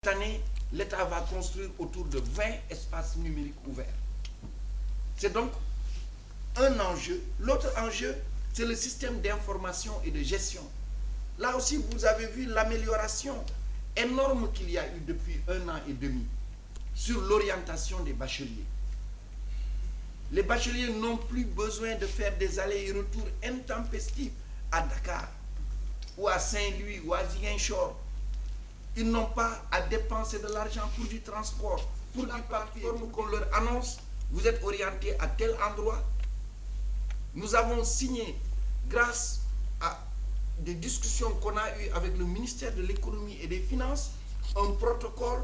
année, l'État va construire autour de 20 espaces numériques ouverts. C'est donc un enjeu. L'autre enjeu, c'est le système d'information et de gestion. Là aussi, vous avez vu l'amélioration énorme qu'il y a eu depuis 1 an et demi sur l'orientation des bacheliers. Les bacheliers n'ont plus besoin de faire des allers et retours intempestifs à Dakar ou à Saint-Louis ou à Ziguinchor. Ils n'ont pas à dépenser de l'argent pour du transport, pour la plateforme qu'on leur annonce. Vous êtes orienté à tel endroit. Nous avons signé, grâce à des discussions qu'on a eues avec le ministère de l'économie et des finances, un protocole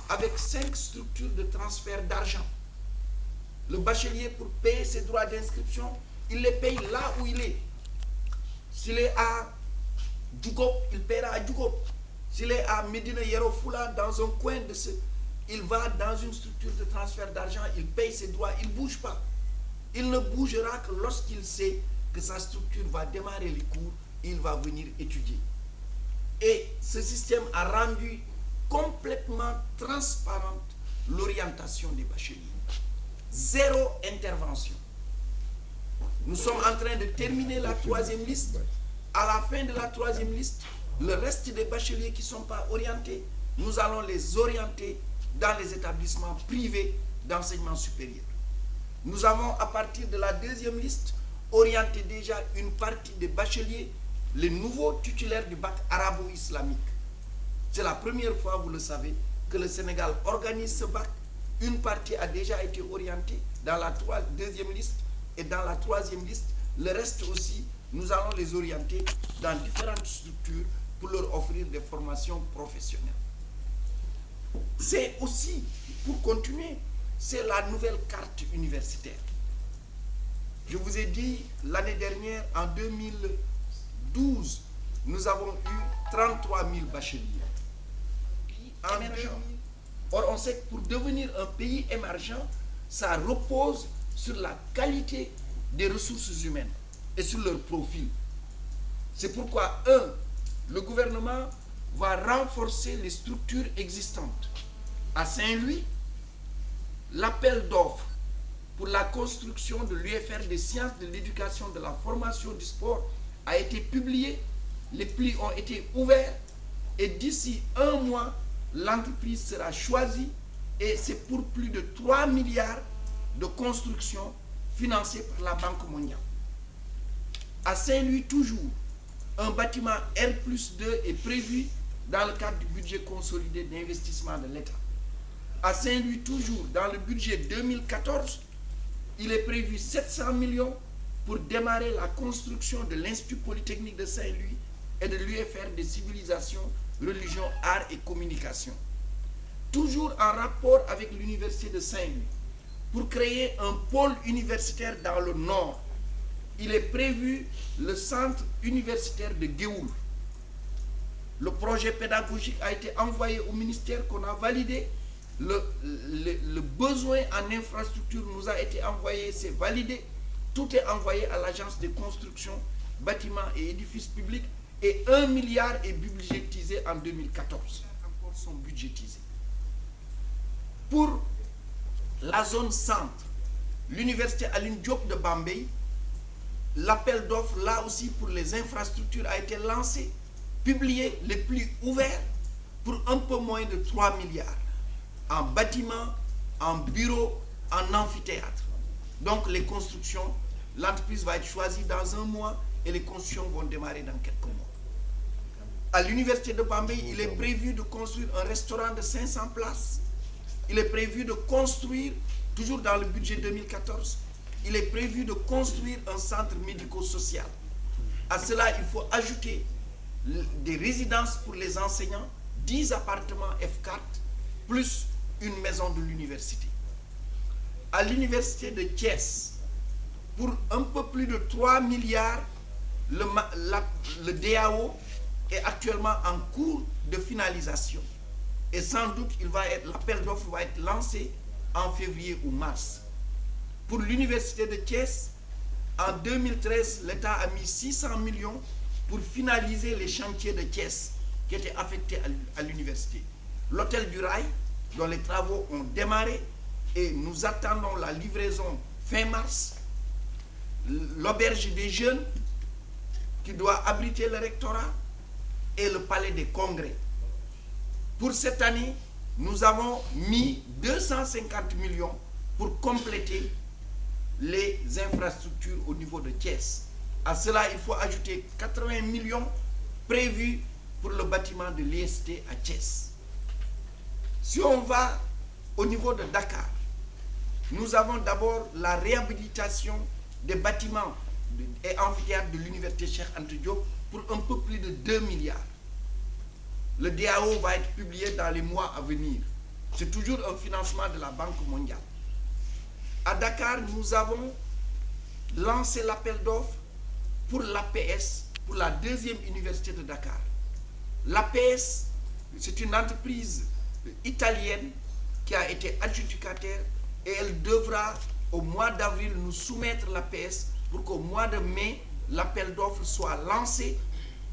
avec 5 structures de transfert d'argent. Le bachelier, pour payer ses droits d'inscription, il les paye là où il est. S'il est à Djougop, il paiera à Djougop. S'il est à Medina Yerofoula, dans un coin de ce, il va dans une structure de transfert d'argent, il paye ses droits, il ne bouge pas. Il ne bougera que lorsqu'il sait que sa structure va démarrer les cours, il va venir étudier. Et ce système a rendu complètement transparente l'orientation des bacheliers. Zéro intervention. Nous sommes en train de terminer la 3e liste. À la fin de la 3e liste, le reste des bacheliers qui ne sont pas orientés, nous allons les orienter dans les établissements privés d'enseignement supérieur. Nous avons, à partir de la 2e liste, orienté déjà une partie des bacheliers, les nouveaux titulaires du bac arabo-islamique. C'est la première fois, vous le savez, que le Sénégal organise ce bac. Une partie a déjà été orientée dans la 2e liste et dans la 3e liste. Le reste aussi, nous allons les orienter dans différentes structures pour leur offrir des formations professionnelles. C'est aussi, pour continuer, c'est la nouvelle carte universitaire. Je vous ai dit, l'année dernière, en 2012, nous avons eu 33 000 bacheliers. Or, on sait que pour devenir un pays émergent, ça repose sur la qualité des ressources humaines et sur leur profil. C'est pourquoi, le gouvernement va renforcer les structures existantes. À Saint-Louis, l'appel d'offres pour la construction de l'UFR des sciences de l'éducation, de la formation du sport a été publié. Les plis ont été ouverts et d'ici 1 mois, l'entreprise sera choisie et c'est pour plus de 3 milliards de construction financée par la Banque mondiale. À Saint-Louis, toujours, un bâtiment R+2 est prévu dans le cadre du budget consolidé d'investissement de l'État. À Saint-Louis, toujours, dans le budget 2014, il est prévu 700 millions pour démarrer la construction de l'Institut Polytechnique de Saint-Louis et de l'UFR des civilisations, religion, art et communication. Toujours en rapport avec l'Université de Saint-Louis, pour créer un pôle universitaire dans le nord, il est prévu le centre universitaire de Géoul. Le projet pédagogique a été envoyé au ministère qu'on a validé. Le besoin en infrastructure nous a été envoyé, c'est validé. Tout est envoyé à l'agence de construction, bâtiments et édifices publics et 1 milliard est budgétisé en 2014. Encore sont budgétisés. Pour la zone centre, l'université Alioune Diop de Bambey, l'appel d'offres là aussi pour les infrastructures a été lancé, publié, les plus ouverts pour un peu moins de 3 milliards en bâtiments, en bureaux, en amphithéâtre. Donc les constructions, l'entreprise va être choisie dans 1 mois et les constructions vont démarrer dans quelques mois. À l'université de Bambey, il est prévu de construire un restaurant de 500 places. Il est prévu de construire, toujours dans le budget 2014, il est prévu de construire un centre médico-social. À cela, il faut ajouter des résidences pour les enseignants, 10 appartements F4, plus une maison de l'université. À l'université de Thiès, pour un peu plus de 3 milliards, le DAO est actuellement en cours de finalisation. Et sans doute, l'appel d'offres va être lancé en février ou mars. Pour l'université de Thiès, en 2013, l'État a mis 600 millions pour finaliser les chantiers de Thiès qui étaient affectés à l'université. l'hôtel du Rail, dont les travaux ont démarré et nous attendons la livraison fin mars, l'auberge des jeunes qui doit abriter le rectorat et le palais des congrès. Pour cette année, nous avons mis 250 millions pour compléter les infrastructures au niveau de Thiès. À cela, il faut ajouter 80 millions prévus pour le bâtiment de l'IST à Thiès. Si on va au niveau de Dakar, nous avons d'abord la réhabilitation des bâtiments et amphithéâtres de l'université Cheikh Anta Diop pour un peu plus de 2 milliards. Le DAO va être publié dans les mois à venir. C'est toujours un financement de la Banque mondiale. À Dakar, nous avons lancé l'appel d'offres pour l'APS, pour la deuxième université de Dakar. L'APS, c'est une entreprise italienne qui a été adjudicataire et elle devra au mois d'avril nous soumettre l'APS pour qu'au mois de mai, l'appel d'offres soit lancé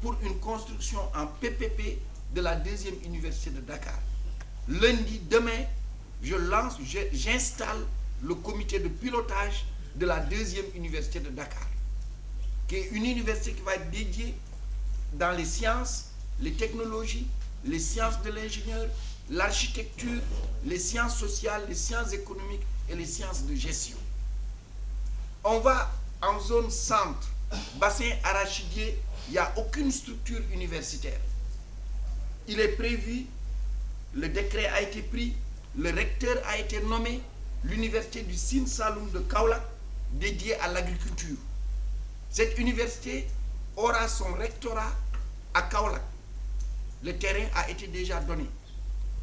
pour une construction en PPP de la deuxième université de Dakar. Lundi, demain, j'installe le comité de pilotage de la deuxième université de Dakar, qui est une université qui va être dédiée dans les sciences, les technologies, les sciences de l'ingénieur, l'architecture, les sciences sociales, les sciences économiques et les sciences de gestion. On va en zone centre, bassin arachidier, il n'y a aucune structure universitaire. Il est prévu, le décret a été pris, le recteur a été nommé, l'université du Sine Saloum de Kaolack, dédiée à l'agriculture. Cette université aura son rectorat à Kaolack. Le terrain a été déjà donné.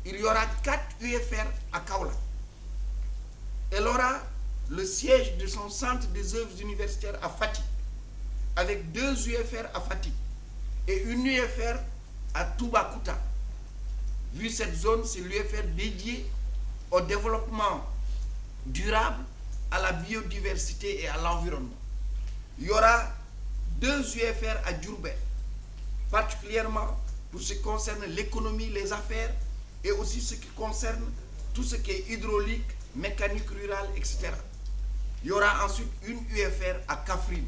Il y aura 4 UFR à Kaolack. Elle aura le siège de son centre des œuvres universitaires à Fatick, avec 2 UFR à Fatick et une UFR à Toubacouta. Vu cette zone, c'est l'UFR dédié au développement durable, à la biodiversité et à l'environnement. Il y aura 2 UFR à Diourbel, particulièrement pour ce qui concerne l'économie, les affaires et aussi ce qui concerne tout ce qui est hydraulique, mécanique rurale, etc. Il y aura ensuite une UFR à Kaffrine.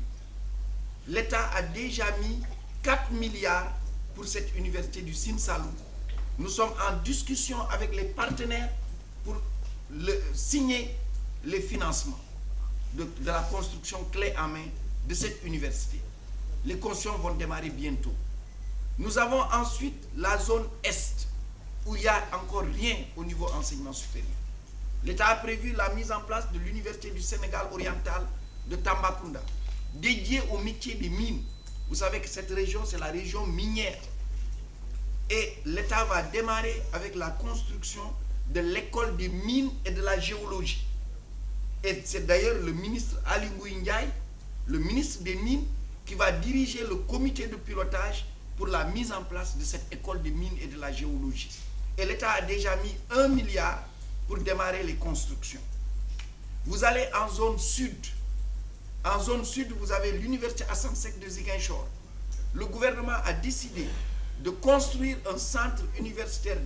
L'État a déjà mis 4 milliards pour cette université du Sine Saloum. Nous sommes en discussion avec les partenaires pour signer les financements de la construction clé en main de cette université. Les constructions vont démarrer bientôt. Nous avons ensuite la zone Est, où il n'y a encore rien au niveau enseignement supérieur. L'État a prévu la mise en place de l'Université du Sénégal oriental de Tambacounda, dédiée au métier des mines. Vous savez que cette région, c'est la région minière. Et l'État va démarrer avec la construction de l'école des mines et de la géologie. Et c'est d'ailleurs le ministre Ali Ngouille Ndiaye, le ministre des Mines, qui va diriger le comité de pilotage pour la mise en place de cette école des mines et de la géologie. Et l'État a déjà mis 1 milliard pour démarrer les constructions. Vous allez en zone sud. En zone sud, vous avez l'université Assane Seck de Ziguinchor. Le gouvernement a décidé de construire un centre universitaire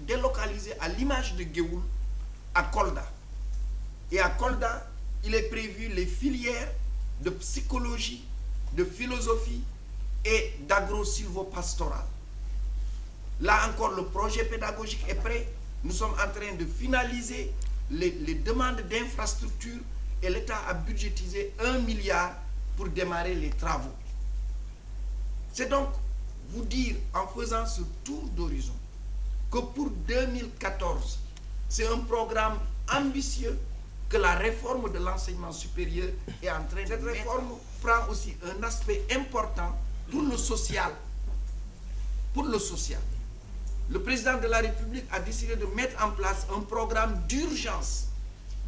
délocalisé à l'image de Géoul à Kolda. Et à Kolda, il est prévu les filières de psychologie, de philosophie et d'agro-silvopastoral. Là encore, le projet pédagogique est prêt. Nous sommes en train de finaliser les demandes d'infrastructures et l'État a budgétisé 1 milliard pour démarrer les travaux. C'est donc vous dire, en faisant ce tour d'horizon, que pour 2014, c'est un programme ambitieux que la réforme de l'enseignement supérieur est en train de mettre. Cette réforme prend aussi un aspect important pour le social. Pour le social. Le président de la République a décidé de mettre en place un programme d'urgence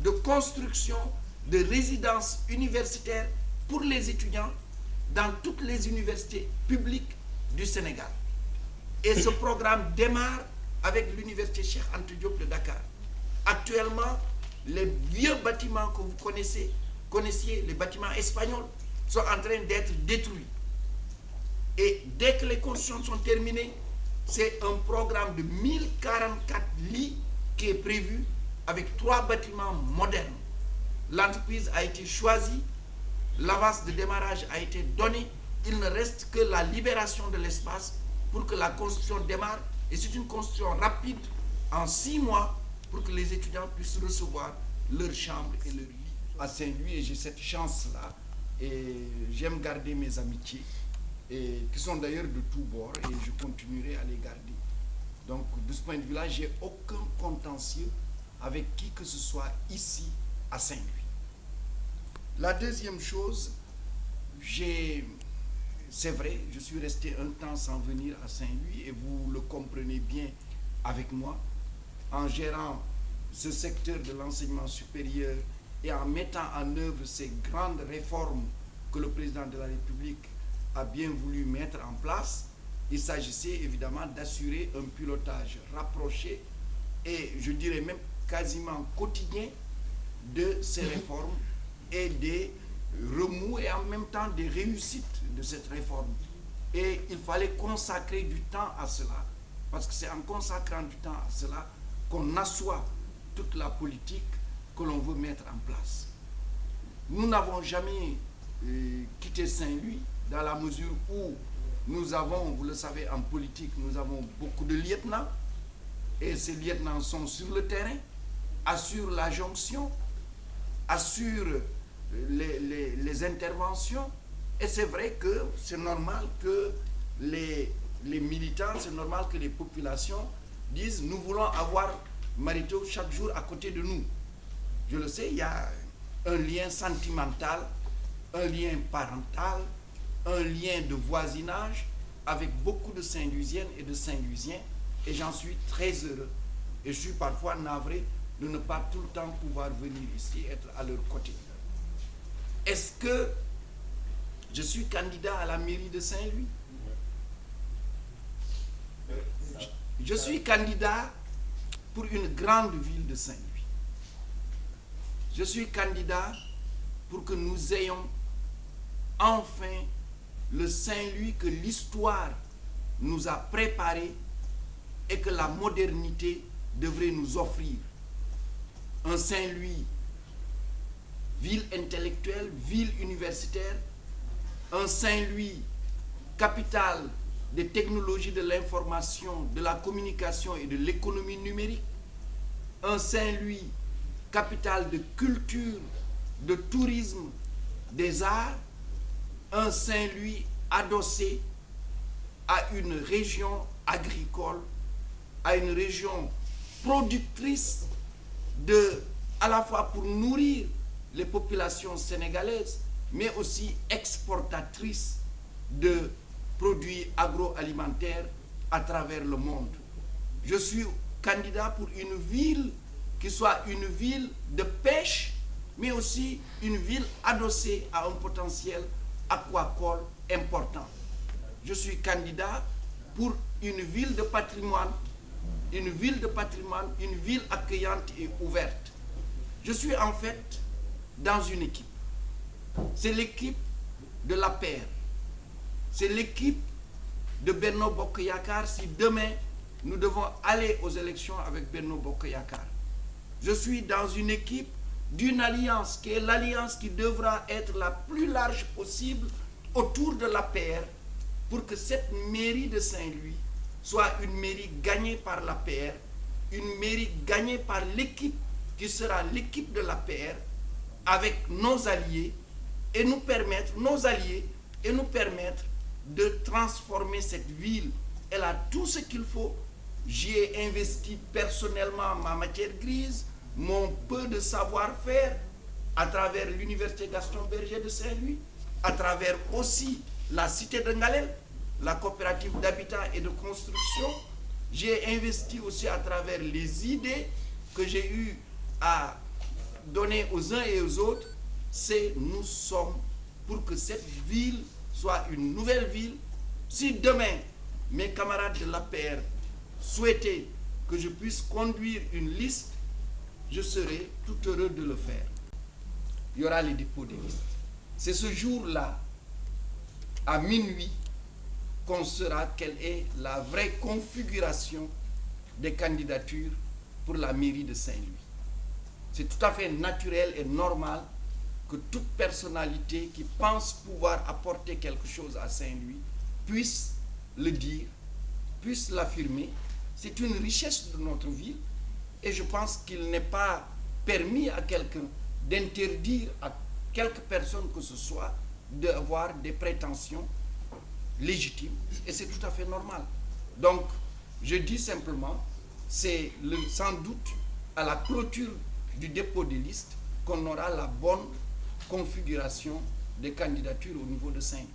de construction de résidences universitaires pour les étudiants dans toutes les universités publiques du Sénégal. Et ce programme démarre avec l'université Cheikh Anta Diop de Dakar. Actuellement, les vieux bâtiments que vous connaissiez, les bâtiments espagnols, sont en train d'être détruits. Et dès que les constructions sont terminées, c'est un programme de 1044 lits qui est prévu avec 3 bâtiments modernes. L'entreprise a été choisie, l'avance de démarrage a été donnée, il ne reste que la libération de l'espace pour que la construction démarre. Et c'est une construction rapide, en 6 mois, pour que les étudiants puissent recevoir leur chambre et leur lit à Saint-Louis. Et j'ai cette chance-là, et j'aime garder mes amitiés, et qui sont d'ailleurs de tous bords, et je continuerai à les garder. Donc, de ce point de vue-là, j'ai aucun contentieux avec qui que ce soit ici à Saint-Louis. La deuxième chose, c'est vrai, je suis resté un temps sans venir à Saint-Louis, et vous le comprenez bien avec moi, en gérant ce secteur de l'enseignement supérieur et en mettant en œuvre ces grandes réformes que le président de la République a bien voulu mettre en place. Il s'agissait évidemment d'assurer un pilotage rapproché et je dirais même quasiment quotidien de ces réformes et des remous et en même temps des réussites de cette réforme. Et il fallait consacrer du temps à cela, parce que c'est en consacrant du temps à cela qu'on assoit toute la politique que l'on veut mettre en place. Nous n'avons jamais quitté Saint-Louis, dans la mesure où nous avons, vous le savez, en politique, nous avons beaucoup de lieutenants, et ces lieutenants sont sur le terrain, assurent la jonction, assurent les interventions, et c'est vrai que c'est normal que les militants, c'est normal que les populations disent « nous voulons avoir Mary-Teuw chaque jour à côté de nous ». Je le sais, il y a un lien sentimental, un lien parental, un lien de voisinage avec beaucoup de Saint-Louisiennes et de Saint-Louisiens, et j'en suis très heureux. Et je suis parfois navré de ne pas tout le temps pouvoir venir ici, être à leur côté. Est-ce que je suis candidat à la mairie de Saint-Louis? Je suis candidat pour une grande ville de Saint-Louis. Je suis candidat pour que nous ayons enfin le Saint-Louis que l'histoire nous a préparé et que la modernité devrait nous offrir. Un Saint-Louis, ville intellectuelle, ville universitaire, un Saint-Louis, capitale des technologies de l'information, de la communication et de l'économie numérique, un Saint-Louis, capitale de culture, de tourisme, des arts, un Saint-Louis adossé à une région agricole, à une région productrice à la fois pour nourrir les populations sénégalaises, mais aussi exportatrice de produits agroalimentaires à travers le monde. Je suis candidat pour une ville qui soit une ville de pêche, mais aussi une ville adossée à un potentiel aquacole important. Je suis candidat pour une ville de patrimoine, une ville accueillante et ouverte. Je suis en fait dans une équipe. C'est l'équipe de l'APR. C'est l'équipe de Benno Bokk Yakaar si demain nous devons aller aux élections avec Benno Bokk Yakaar. Je suis dans une équipe d'une alliance qui est l'alliance qui devra être la plus large possible autour de l'APR pour que cette mairie de Saint-Louis soit une mairie gagnée par l'APR, une mairie gagnée par l'équipe qui sera l'équipe de l'APR avec nos alliés et nous permettre, de transformer cette ville. Elle a tout ce qu'il faut. J'y ai investi personnellement ma matière grise, mon peu de savoir-faire à travers l'université Gaston Berger de Saint-Louis, à travers aussi la cité de Ngalel, la coopérative d'habitat et de construction. J'ai investi aussi à travers les idées que j'ai eu à donner aux uns et aux autres. Nous sommes pour que cette ville soit une nouvelle ville. Si demain, mes camarades de l'APR souhaitaient que je puisse conduire une liste, je serai tout heureux de le faire. Il y aura les dépôts des listes. C'est ce jour-là, à minuit, qu'on saura quelle est la vraie configuration des candidatures pour la mairie de Saint-Louis. C'est tout à fait naturel et normal que toute personnalité qui pense pouvoir apporter quelque chose à Saint-Louis puisse le dire, puisse l'affirmer. C'est une richesse de notre ville et je pense qu'il n'est pas permis à quelqu'un d'interdire à quelque personne que ce soit d'avoir des prétentions légitimes et c'est tout à fait normal. Donc, je dis simplement, c'est sans doute à la clôture du dépôt des listes qu'on aura la bonne configuration des candidatures au niveau de Saint-Louis.